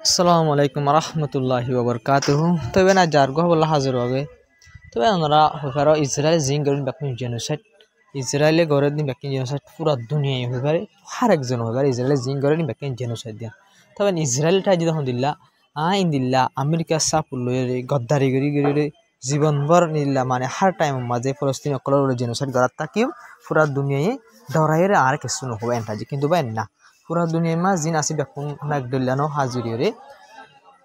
আসসালামু আলাইকুম রহমতুল্লাহি ওবরকাতুহু তবে না যার গো বলা হাজির হবে তবে আমরা হইপারো ইসরায়েল জিং গরিন বাকি জেনোসাইড ইসরায়েলে গরে দিন বাকি জেনোসাইড পুরো দুনিয়ায় হইপারে হার একজন হইপারে ইসরায়েলে জিং গরিন বাকি জেনোসাইড দিয়া তবে ইসরায়েলটা যদি দিল্লা আইন দিল্লা আমেরিকা সাপুল লইরে গদ্দারি গরি গরি জীবনভর নিল্লা মানে হার টাইম মাঝে ফলস্তিন অকলর জেনোসাইড করার তাকিও পুরো দুনিয়ায় ডরাইরে আর কিছু নহবে এন্টাজি কিন্তু বাইন না পুরা দুনিয়ায় মা জিন আসি বেকুন নাক দিল্লানো হাজিরি রে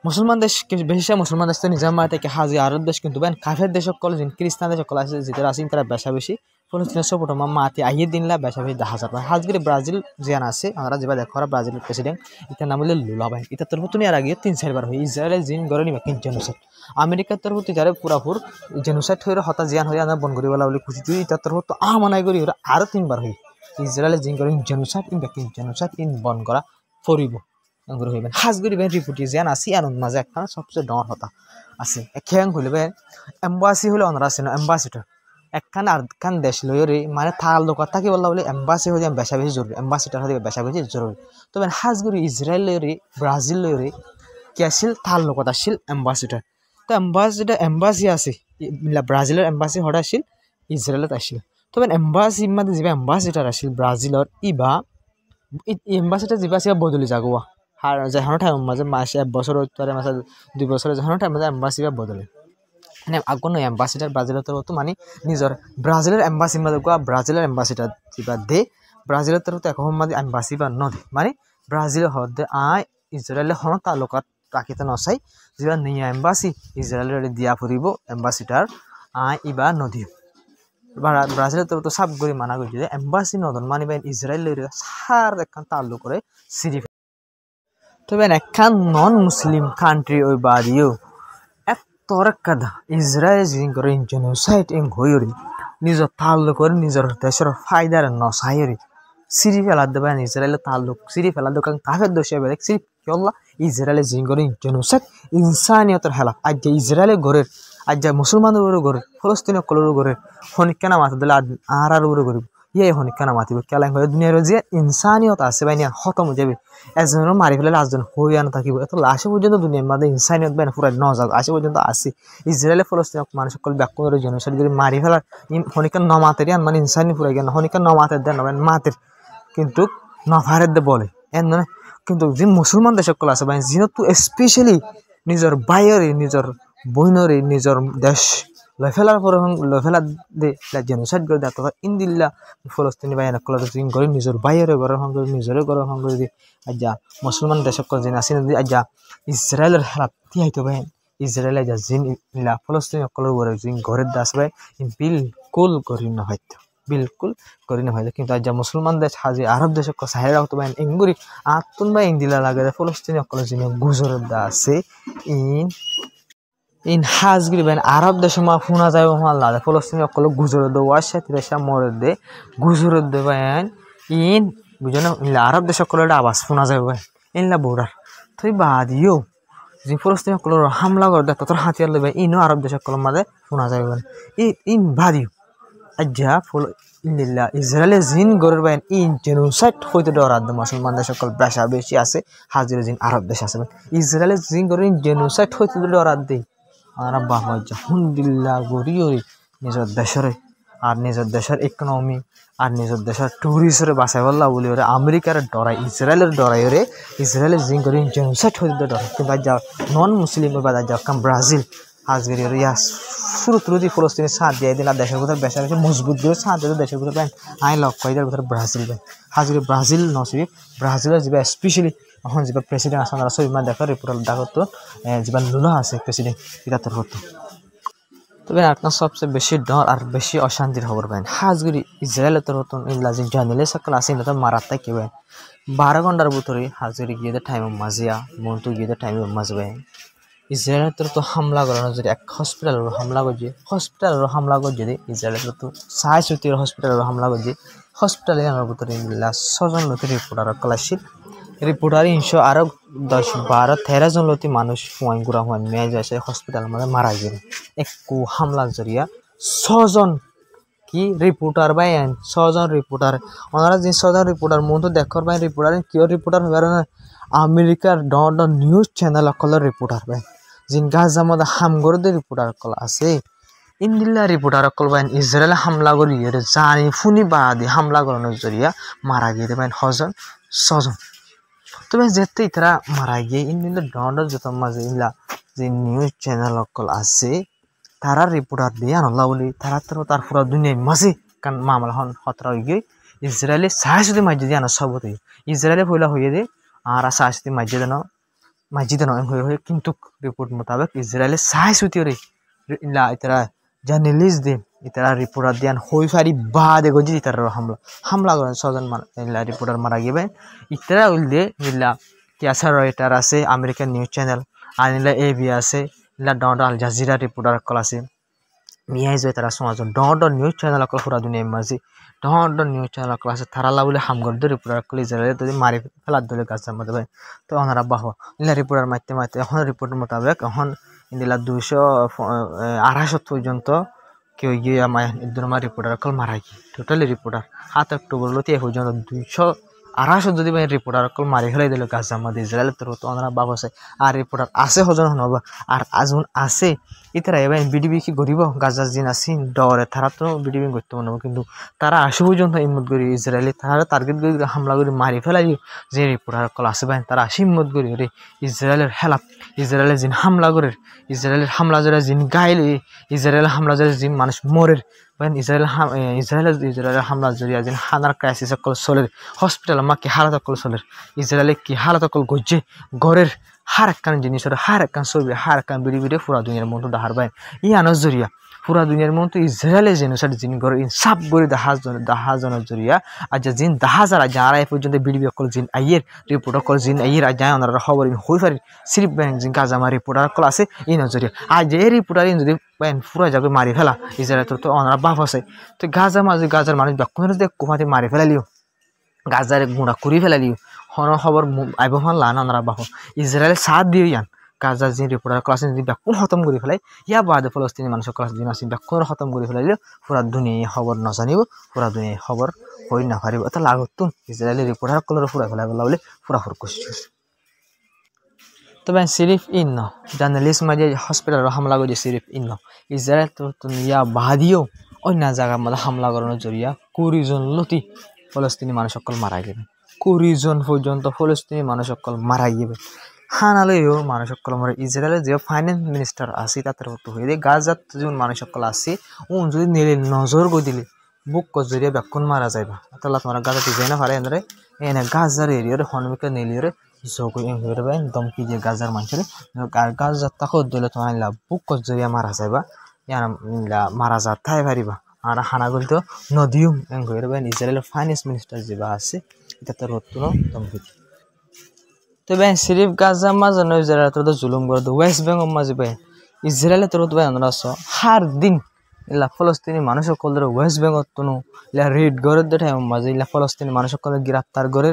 মুসলমান দেশ বেশি মুসলমান দেশ তো নিজাম মায় থেকে হাজি আরব দেশ কিন্তু বেন কাফের দেশ সকল জিন খ্রিস্টান দেশ সকল আছে যেটা আসিন তারা বেশা বেশি ফলস্তিনের সপোর্ট মাতি আইয়ে দিনলা বেশা বেশি 10,000 হাজগিরি ব্রাজিল জিয়ান আছে আমরা যেবা দেখো ব্রাজিলের প্রেসিডেন্ট ইতার নাম হলো লুলা ভাই ইতার তরফ তুমি আর আগে 3-4 বার হই ইসরায়েল জিন গরনি বাকিন জেনোসাইড আমেরিকার তরফ থেকে যারে পুরাপুর জেনোসাইড হয়ে হতা জিয়ান হয়ে আমরা বন করি বলা বলে খুশি তুই ইতার তরফ তো মানাই করি ওরা আরো 3 বার হই ইসরায়েল জিন গরনি genocide in Bakin genocide in বন করা ফরিব আঙ্গুর হইবেন হাজগুড়ি বেন রিপুটি যেন আসি আনন্দ মাঝে একখান সবচেয়ে ডর হতা আছে খেয়াং হইলে বেন এম্বাসি হলে অনার আছে না এম্বাসিডর একখান আর খান দেশ লইরে মানে থাল দোকান থাকি বললা বলে এম্বাসি হয়ে বেশা বেশি জরুরি এম্বাসিডর হয়ে বেশা বেশি জরুরি তবে হাজগুড়ি ইসরায়েল লইরে ব্রাজিল লইরে কি আসিল থাল লোকত আসিল এম্বাসিডর তো এম্বাসি আছে ব্রাজিলের এম্বাসি হঠাৎ আসিল ইসরায়েলত আসিল তবে এম্বাসি মানে যে এম্বাসিডর আসিল ব্রাজিলর ইবা এম্বাসিডর যা সিবা বদলি যাগুয়া আর যেখানে টাইম মাঝে মাসে 1 বছর তারে মাসে 2 বছর যেখানে টাইম মাঝে এম্বাসি বদলে মানে আগুন এম্বাসিডার ব্রাজিলের তরফ মানে নিজের ব্রাজিলের এম্বাসি মাঝে গোয়া ব্রাজিলের এম্বাসিডার যা দে ব্রাজিলের তরফ এখন মাঝে এম্বাসি বা নদে মানে ব্রাজিলের হদে ইসরায়েলের হন তালুকাত রাখিতে নচাই যা নিয়া এম্বাসি ইসরায়েলের দিয়া ফুরিব এম্বাসিডার ইবা নদী ব্রাজিলের তরফ তো সাব করে মানা করছে যে এম্বাসি নদন মানিবেন ইসরায়েলের সার একখান তাল্লু করে সিরি তবে একখান নন মুসলিম কান্ট্রি ওই বাদিও এত কাদা ইসরায়েল জিন করে জেনোসাইড ইন হইরি নিজের তাল্লুক করে নিজের দেশের ফায়দার নসাইরি সিরি ফেলা দেবেন ইসরায়েলের তাল্লুক সিরি ফেলা দোকান কাফের দোষে বেড়ে সিরি কেল্লা ইসরায়েলের জিন করে জেনোসাইড ইনসানিয়তের হেলা আজ যে ইসরায়েলের ঘরের আজ যা মুসলমানের ঘরের ফলস্তিনের কলর ঘরের হনিকানা মাথা দিলে আর গরিব ইয়ে হনিকানা মাতিব কেলাই হয়ে দুনিয়ার যে ইনসানিয়ত আছে বাইনি খতম হয়ে যাবে একজনের মারি ফেলে লাস্টজন হইয়া না থাকিব এত লাশে পর্যন্ত দুনিয়ার মধ্যে ইনসানিয়ত বাইন পুরাই ন যাক আসে পর্যন্ত আসি ইসরায়েলের ফলস্তিন মানুষ সকল ব্যাক করে জেনোসাইড যদি মারি ফেলার হনিকা নমাতের মানে ইনসানি পুরাই জ্ঞান হনিকা নমাতের দেন মাতের কিন্তু নফারের দে বলে এন মানে কিন্তু যে মুসলমান দেশ সকল আছে বাইন যিহেতু স্পেশালি নিজের বাইরে নিজের বইনরে নিজের দেশ লফেলার পর লফেলার দে জেনোসাইড করে দেয় ইন্দিল্লা ফলস্তিনি বাইন কল জিং করে নিজের বাইরে ঘরের সঙ্গে নিজের ঘরের সঙ্গে যদি আজ্ঞা মুসলমান দেশ সকল জিন আসেন যদি আজ্ঞা ইসরায়েলের হালাত তিয়াইতো বাইন ইসরায়েল আজ্ঞা জিন ইল্লা ফলস্তিনি সকলের ঘরে জিং ঘরের দাস বাই বিলকুল করি না হয়তো বিলকুল করি না হয়তো কিন্তু আজ্ঞা মুসলমান দেশ হাজি আরব দেশ সকল সাহেরা হতো বাইন ইঙ্গুরি আতুন বা ইন্দিলা লাগে ফলস্তিনি সকলের জিন গুজরের দা আছে ইন হাজগিরি বেন আরব দেশে মা ফুনা যায় মাল্লা ফলস্তিনি অকল গুজরে দে ওয়াশা তিরেশা মরে দে গুজরে দে বেন ইন বুঝনো ইন আরব দেশে অকল আবাস ফুনা যায় বেন ইনলা বর্ডার তুই বাদিও যে ফলস্তিনি অকল হামলা করে দে তোর হাতিয়ার লবে ইনো আরব দেশে অকল মাঝে ফুনা যায় বেন ইন বাদিও আজ্জা ফল ইল্লা ইসরায়েলে জিন গরের বেন ইন জেনোসাইড হইতে ডরাদ মুসলমান দেশ সকল বেশা বেশি আছে হাজির জিন আরব দেশ আছে ইসরায়েলে জিন গরের জেনোসাইড হইতে ডরাদ দে আর বাবা জাহুন্দিল্লা গরিয়রি নিজের দেশের আর নিজের দেশের ইকোনমি আর নিজের দেশের টুরিস্টের বাসায় বললা বলি ওরে আমেরিকার ডরাই ইসরায়েলের ডরাই ওরে ইসরায়েলের জিং করে জেনোসাইড হইতে ডরাই কিন্তু যা নন মুসলিম বা যা কাম ব্রাজিল হাজগিরি ওরে ইয়া শুরু তুরুদি ফলস্তিনি সাথ দিয়ে দিন আর দেশের ভিতরে বেশা বেশি মজবুত করে সাথ দিয়ে দেশের ভিতরে ব্যাংক আই লক্ষ্য এদের ভিতরে ব্রাজিল ব্যাংক হাজগিরি ব্রাজিল নসিবি ব্রাজিলের যে স্পেশালি এখন যে প্রেসিডেন্ট আছে তারা সব ইমান দেখা রিপোর্টার দেখা তো যে লুলা আছে প্রেসিডেন্ট এটা তোর হতো তবে আপনার সবচেয়ে বেশি ডর আর বেশি অশান্তির খবর পাইন হাজগুড়ি ইসরায়েলের তোর হতো ইল্লা যে জানিলে সকল আছে না তো মারাত্মা কি পাইন 12 ঘন্টার ভিতরে হাজগুড়ি গিয়ে টাইম মাঝিয়া মনটু গিয়ে টাইম মাঝবে ইসরায়েলের তোর তো হামলা করানো যদি এক হসপিটালের হামলা করছে হসপিটালের হামলা করে যদি ইসরায়েলের তো 60 হসপিটালের হামলা করছে হসপিটালে আনার ভিতরে 6 জন লোকের রিপোর্টার কলাশিপ রিপোর্টার 10-12-13 জন লতি মানুষ হুয়াই গুড়া হুয়াই মেয়ে যাইছে হসপিটাল মানে মারা গেল একু হামলা জরিয়া 6 জন কি রিপোর্টার বাইন 6 জন রিপোর্টার ওনারা যে 6 জন রিপোর্টার মন তো দেখর বাইন রিপোর্টার কিও রিপোর্টার হবার না আমেরিকার ডন নিউজ চ্যানেল অকল রিপোর্টার ভাই জিন গাজা মধ্যে হামগরদের রিপোর্টার অকল আছে ইন্দিল্লা রিপোর্টার অকল বাইন ইসরায়েল হামলা করি জানি ফুনি বাদে হামলা করানোর জরিয়া মারা গিয়ে বাইন হজন ছজন তবে যেতে তারা মারা গিয়ে ইন্দিল্লা ডন যত মাঝে ইলা যে নিউজ চ্যানেল অকল আছে তারা রিপোর্টার দিয়ে আনলা বলি তারা তার পুরা দুনিয়ায় মাঝে কারণ মামলা হন হতরা হয়ে গিয়ে ইসরায়েলে সাহসুদি মাঝে দিয়ে আনা সবতে ইসরায়েলে পয়লা হয়ে দে আর সাহসুদি মাঝে দেন হয়ে কিন্তু রিপোর্ট মোতাবেক ইসরায়েলে সাহসুতি রে ইলা ইতারা জার্নালিস্ট দে ইতারা রিপোর্টার দিয়ান হই ফারি বাদে গজি ইতারা হামলা করেন ছজন ইলা রিপোর্টার মারা গিয়ে ইতারা উল্লে ইলা টিয়াসা রয়টার আছে আমেরিকান নিউজ চ্যানেল আর ইলা এবি আছে ইলা ডন আল জাজিরা রিপোর্টার কল আছে মিয়াই যায় তারা সমাজ ডন নিউজ চ্যানেল কল পুরা দুনিয়া মাঝি ডন নিউজ চ্যানেল কল আছে তারা বলে হামগরদের রিপোর্টার কল ইসরায়েল যদি মারি ফেলার দলে গাছ মধ্যে তো ওনারা বাহ ইলা রিপোর্টার মারতে এখন রিপোর্টের মোতাবেক এখন ইন্দিলা 200-250 পর্যন্ত কেউ গিয়ে আমার রিপোর্টার কল মারা গিয়ে টোটালি রিপোর্টার 7 অক্টোবর লতি এ পর্যন্ত 200-250 যদি রিপোর্টার কল মারি ফেলাই দিল গাছ মধ্যে ইসরায়েল তো ওনারা বাহ আছে আর রিপোর্টার আছে হজন হনবা আর আজুন আছে ইতারা এবার বিডিবি কি গরিব গাজার জিন আসি ডরে তারা তো বিডিবি করতে মনে কিন্তু তারা আসে পর্যন্ত হিম্মত করি ইসরায়েলি তারা টার্গেট করে হামলা করে মারি ফেলাই যে রিপোর্টার কল আসে ভাই তারা আসে হিম্মত করি রে ইসরায়েলের হেলাপ ইসরায়েলের জিন হামলা করে ইসরায়েলের হামলা জোরে জিন গাইলে ইসরায়েলের হামলা জোরে জিন মানুষ মরের ইসরায়েলের হামলা জরিয়া জিন হানার ক্রাইসিস কল চলের হসপিটাল মাকে হালাত কল চলের ইসরায়েলে কি হালাত কল গজ্জে ঘরের হার একখান জিনিসের হার একখান ছবি হার একখান বিড়ি পুরা দুনিয়ার মতো দাহার বাইন আনোর জরিয়া পুরা দুনিয়ার মতো ইসরায়েলে জেনোসাইড জিন ঘরে সাপ করে দাহাজনের জরিয়া আর যে জিন দাহাজারা যারা এ পর্যন্ত বিড়ি কল জিন আইয়ের রিপোর্টার কল জিন আইয়ের আর যায় ওনারা খবর হই পারি সিরিপ ব্যাংক জিন গাজামা রিপোর্টার কল আছে নজরিয়া আর যে রিপোর্টার যদি পুরা যাবে মারি ফেলা ইসরায়েল তো ওনারা বাপ আছে তো গাজার মানুষ বেক্ষণ কুমাতে মারি ফেলালিও গাজারে গুঁড়া করি ফেলালিও হন খবর আইবহান লান ওনারা বাহ ইসরায়েলের সাথ দিয়ে ইয়ান গাজার যে রিপোর্টার ক্লাস যদি বেক্ষণ খতম করে ফেলাই ইয়া বাদে ফলস্তিনি মানুষের ক্লাস দিন আসি বেক্ষণ খতম করে ফেলাইলেও পুরা দুনিয়ায় খবর নজানিব পুরা দুনিয়ায় খবর হই না পারিব এটা লাগতুন ইসরায়েলের রিপোর্টার কলর পুরা ফেলাই বলা বলে পুরা করছিস তবে সিরিফ ইন জার্নালিস্ট মাঝে হসপিটাল হামলা করে সিরিফ ইন ইসরায়েল তো ইয়া বাদিও অন্য জায়গার মধ্যে হামলা করানোর জরিয়া 20 জন লতি ফলস্তিনি মানুষ সকল মারা গেবে 20 জন পর্যন্ত ফলস্তিনি মানুষ সকল মারা গেবে হানালেও মানুষ সকল মরে ইসরায়েলের যে ফাইন্যান্স মিনিস্টার আছে তাদের মতো হয়ে দিয়ে গাজাত যখন মানুষ সকল আছে ও যদি নিলে নজর গো দিলে বুক কজরিয়া বেক্ষণ মারা যাইবা তাহলে তোমার গাজাতে যাই না পারে এনে এনে গাজার এরিয়ার হনমিকা নিলিয়রে যোগ হয়ে দমকি দিয়ে গাজার মানুষের গাজার তাকে দিলে তোমার বুক কজরিয়া মারা যাইবা মারা যা তাই পারিবা আর হানাগুলি তো নদীও হয়ে ইসরায়েলের ফাইন্যান্স মিনিস্টার যেবা আছে এটা তো রত্ন দমকি তবে সিরিফ গাজা মাঝে নয় ইসরায়েল তো জুলুম করে ওয়েস্ট বেঙ্গল মাঝে ভাই ইসরায়েলের তো ভাই আমরা হার দিন ইলা ফলস্তিনি মানুষ সকল ওয়েস্ট বেঙ্গল তনু ইলা রেড গড়ের দেখে মাঝে ইলা ফলস্তিনি মানুষ সকল গ্রেপ্তার করে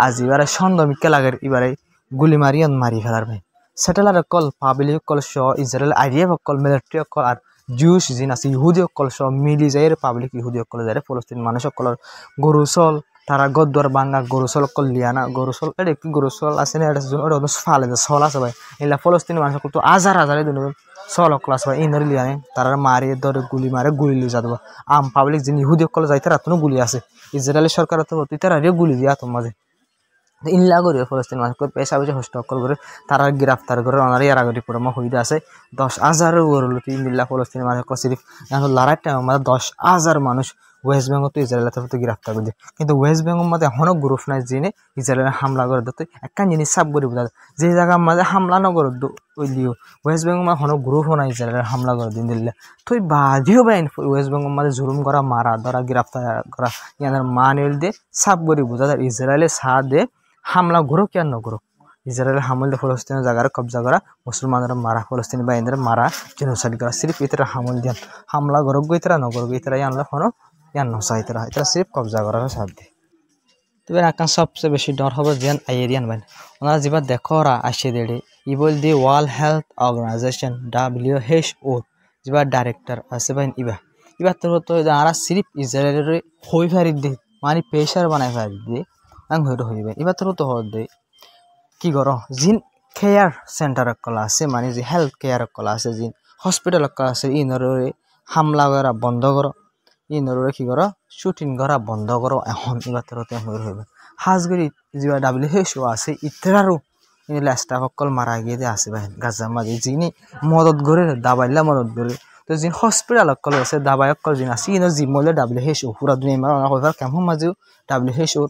আজ এবারে সন্দেহ লাগে এবারে গুলি মারি ফেলার ভাই স্যাটেলাইট কল পাবলিক কল সহ Israel IDF call military call আর জুস জিন আছে ইহুদি কল সহ মিলি যায় পাবলিক ইহুদি কল যায় ফলস্তিনি মানুষ সকল গরু চল তারা গদ্দর বাঙ্গা গরু চল কল লিয়ানা গরু চল এটা কি গরু চল আছে না এটা ফালে চল আছে ভাই এলা ফলস্তিনি মানুষ সকল তো হাজার দুন চল ক্লাস ভাই ইনারি লিয়ানে তারা মারি ধরে গুলি মারে গুলি লিয়ে যাবো আম পাবলিক যিনি ইহুদি কল যাইতে রাতনো গুলি আছে ইসরায়েলের সরকার তো তারা গুলি দিয়া তোমার মাঝে ইনলা করে ফলস্তিনি মানুষ পেশা বুঝে হস্তকল করে তারা গ্রেফতার করে ওনার এর আগে রিপোর্ট হইতে আছে 10,000 ওরলতি ইনলা ফলস্তিনি মানুষ সিরিফ এখন লড়াই টাইম আমাদের 10,000 মানুষ ওয়েস্ট বেঙ্গল তো ইসরায়েলের তরফে গ্রেফতার করে কিন্তু ওয়েস্ট বেঙ্গল মধ্যে এখনো গ্রুপ নাই যিনি ইসরায়েলের হামলা করে দিত একখান জিনিস সাব করে বোঝা যে জায়গার মাঝে হামলা না করে ওইলিও ওয়েস্ট বেঙ্গল মানে এখনো গ্রুপ নাই ইসরায়েলের হামলা করে দিন দিলে তো বাদিও বাইন ওয়েস্ট বেঙ্গল মাঝে জুলুম করা মারা ধরা গ্রেফতার করা ইয়াদের মান দিয়ে সাব করে বোঝা যায় ইসরায়েলের সাথ দিয়ে হামলা ঘুরো কেন নগরো ইসরায়েল হামল ফলস্তিনের জায়গার কবজা করা মুসলমানরা মারা ফলস্তিনি বাহিনীরা মারা জেনোসাইড করা সিরিফ ইতরা হামল দিয়ান হামলা গরব ইতরা নগরব ইতরা আনলে কোনো ইয়ান নসা ইতরা ইতরা সিরিফ কবজা করার সাথ দিয়ে তবে আকান সবচেয়ে বেশি ডর হবে যেন আইরিয়ান বাইন ওনারা যেবার দেখরা আসে দেড়ে ইবল the world health organization WHO যেবার ডাইরেক্টর আছে বাইন ইবার তোর তো আর সিরিফ ইসরায়েলের হই ফারি দিয়ে মানে প্রেশার বানাই ফারি দিয়ে হইবে এবার তোর তো হদ কি করো জিন কেয়ার সেন্টার কলা আছে মানে যে হেলথ কেয়ার কলা আছে জিন হসপিটাল কলা আছে ইনরে হামলা করা বন্ধ করো ইনরে কি করো শুটিং করা বন্ধ করো এখন ইবাতরতে হইবে হাজগরি জিবা WHO আছে ইতরারও লাস্টা সকল মারা গিয়ে আছে ভাই গাজা মাঝে যিনি মদত করে দাবাইলা মদত করে তো যিনি হসপিটাল অকল আছে দাবাই অকল যিনি আছে ইনো জিমলে WHO পুরা দুনিয়া মারা হইবার কেমন মাঝে WHO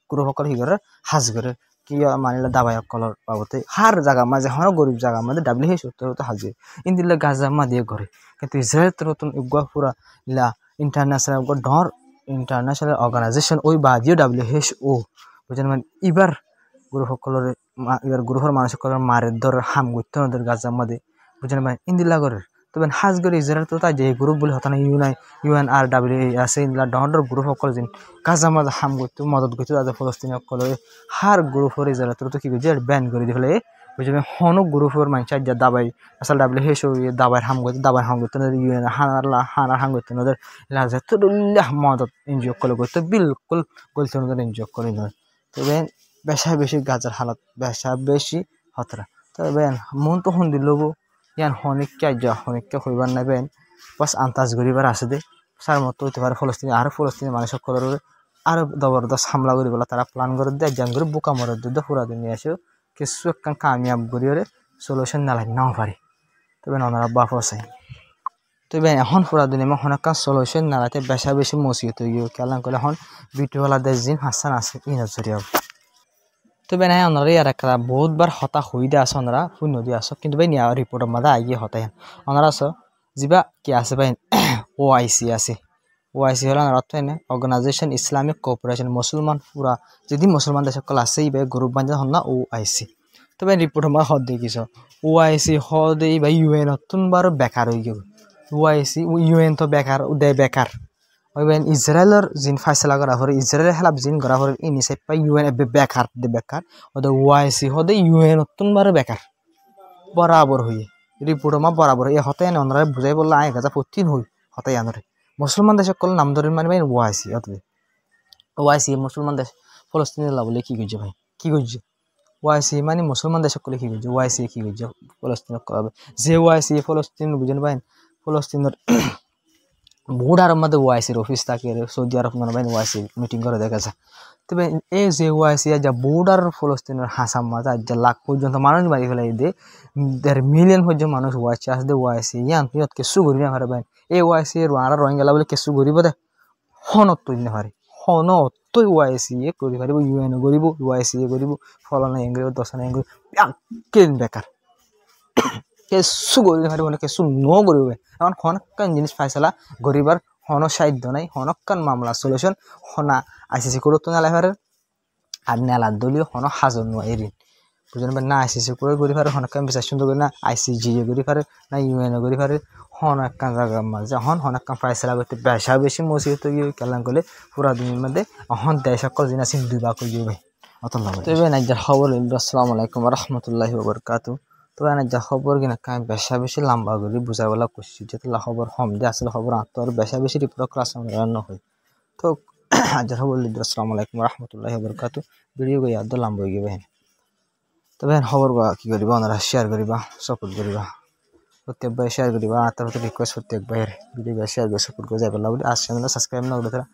গ্রুপ সকল হি করে হাজ করে কি মানিলা দাবাই অকলর বাবতে হার জায়গা মাঝে হন গরিব জায়গা মাঝে WHO তো হাজে ইন্দিলে গাজা মা দিয়ে করে কিন্তু ইসরায়েল তো নতুন উগা পুরা লা ইন্টারন্যাশনাল ডর ইন্টারন্যাশনাল অর্গানাইজেশন ওই বাদিও WHO বুঝেন মানে এবার গ্রুপ সকলের এবার গ্রুপের মানুষ সকলের মারের ধর হাম করতে ওদের গাজার মধ্যে বুঝেন মানে ইন্দিলা করে তবে হাজ করে ইসরায়েল তো তাই যে গ্রুপ বলে হতো না UNRWA আছে ইন্দিলা ডর গ্রুপ সকল যেন গাজার মধ্যে হাম করতে মদত করতে তাদের ফলস্তিনি সকলের হার গ্রুপের ইসরায়েল তো কি করছে ব্যান করে দিয়ে ফেলে বুঝে হন গ্রুপের মানুষ যা দাবাই আসলে WHO দাবাই হাম করতে UN হানার হাম করতে ওদের লাজে তো মদত এনজিও করতে বিলকুল গলতে ওদের এনজিও করে নয় তবে বেশি গাজার হালত বেশি হতরা তবে মন তো হন দিল ইয়ান হনিককে যা হনিককে হইবার নেবেন বাস আন্তাজ গরিবার আছে দে সার মতো হইতে পারে ফলস্তিনি আর ফলস্তিনি মানুষ সকলের আর জবরদস্ত হামলা করি বলা তারা প্ল্যান করে দেয় একজন করে বোকা মরে দিতে পুরা দুনিয়া আসে কিছু একটা কামিয়াব করিয়ে সলিউশন না লাগে নাও পারি তবে ওনারা বাপ আছে তবে এখন পুরা দুনিয়া হনকা সলিউশন না লাগে বেশি মসিয়ত হইও কেলান করলে এখন বিটিওয়ালা দেশ দিন হাসান আছে ই নজরিয়াও তবে না ওনারা ইয়ার একটা বহুতবার হতা হই দিয়ে আছে ওনারা শূন্য দিয়ে আস কিন্তু ভাই নিয়া রিপোর্টের মাঝে আইয়ে হতাই ওনারা আস যা কি আছে ভাই OIC আছে OIC হল অর্থ এনে অর্গানাইজেশন ইসলামিক কোঅপারেশন মুসলমান পুরা যদি মুসলমান দেশ সকল আছে ভাই গ্রুপ বান্ধে হন না OIC তবে রিপোর্টের মাঝে হদ দেখিস OIC হদ এই ভাই UN নতুন বার বেকার হয়ে গেল OIC UN তো বেকার উদয় বেকার ওই ইসরায়েলের জিন ফাইসলা করা হরে ইসরায়েলের হেলাপ জিন করা হরে ইনিসাইড পাই UN বেকার বেকার ওদের OIC হদে UN নতুন বার বেকার বরাবর হয়ে রিপোর্ট মা বরাবর এ হতে ওনারা বুঝাই বললো আয় গাজা প্রতিদিন হই হতে আনরে মুসলমান দেশ সকল নাম ধরে মানে OIC অতবে OIC মুসলমান দেশ ফলস্তিনি বলে কি করছে ভাই কি করছে OIC মানে মুসলমান দেশ সকলে কি করছে OIC কি করছে ফলস্তিন করাবে যে OIC ফলস্তিন বুঝেন ভাই ফলস্তিনের বর্ডারের মধ্যে OICর অফিস থাকে সৌদি আরব মনে হয় OIC মিটিং করে দেখা যায় তবে এই যে OIC যা বর্ডার ফলস্তিনের হাসাম মাঝে যা লাখ পর্যন্ত মানুষ মারি ফেলাই দে 1.5 মিলিয়ন পর্যন্ত মানুষ OIC আসে OIC ইয়ান পিয়ত কেসু করি না পারে ভাই এই OIC আর রোহিঙ্গা বলে কেসু করিব দে হনত তৈরি না পারে হনত OIC করি পারিব UN করিব OIC করিব ফলনা এঙ্গরিব দশনা এঙ্গরিব কেন বেকার কেসু করি না পারিব না কেসু নো করিব এখন হনকান জিনিস ফাইসলা গরিবার হন সাধ্য নাই হনকান মামলা সলিউশন হনা ICC কোর্ট না লাই পারে আর নেলা দলীয় হন হাজন নোয়া এরিন বুঝলেন না ICC কোর্ট করি পারে হনকান বিচার সুন্দর করে না ICJ করি পারে না UN করি পারে হনকান জায়গা মাঝে হনকান ফাইসলা করতে বেশি মসিবত গিয়ে কেলান করলে পুরা দুনিয়ার মধ্যে হন দেশ সকল জিনিস দুইবা করে যাবে অত লাভ তবে নাইজার খবর আসসালামু আলাইকুম ওয়া রাহমাতুল্লাহি ওয়া বারাকাতুহু তবে না খবর কিনা কাই বেশি লম্বা করে বুঝা বলা করছি যেতে খবর কম দিয়ে আসলে খবর আঁকতে আর বেশি রিপোর্ট ক্লাস রান্না হয় তো আজ খবর আসসালামু আলাইকুম ওয়া রাহমাতুল্লাহি ওয়া বারাকাতুহু ভিডিও গিয়ে আদ লম্বা হয়ে গেবে তবে খবর কি করিবা ওনারা শেয়ার করিবা সাপোর্ট করিবা প্রত্যেক ভাই শেয়ার করিবা আর তার রিকোয়েস্ট প্রত্যেক ভাইয়ের ভিডিও শেয়ার করে সাপোর্ট করে যাবে আর চ্যানেল সাবস্ক্রাইব না করে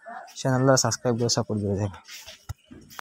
চ্যানেল সাবস্ক্রাইব করে সাপোর্ট করে যাবে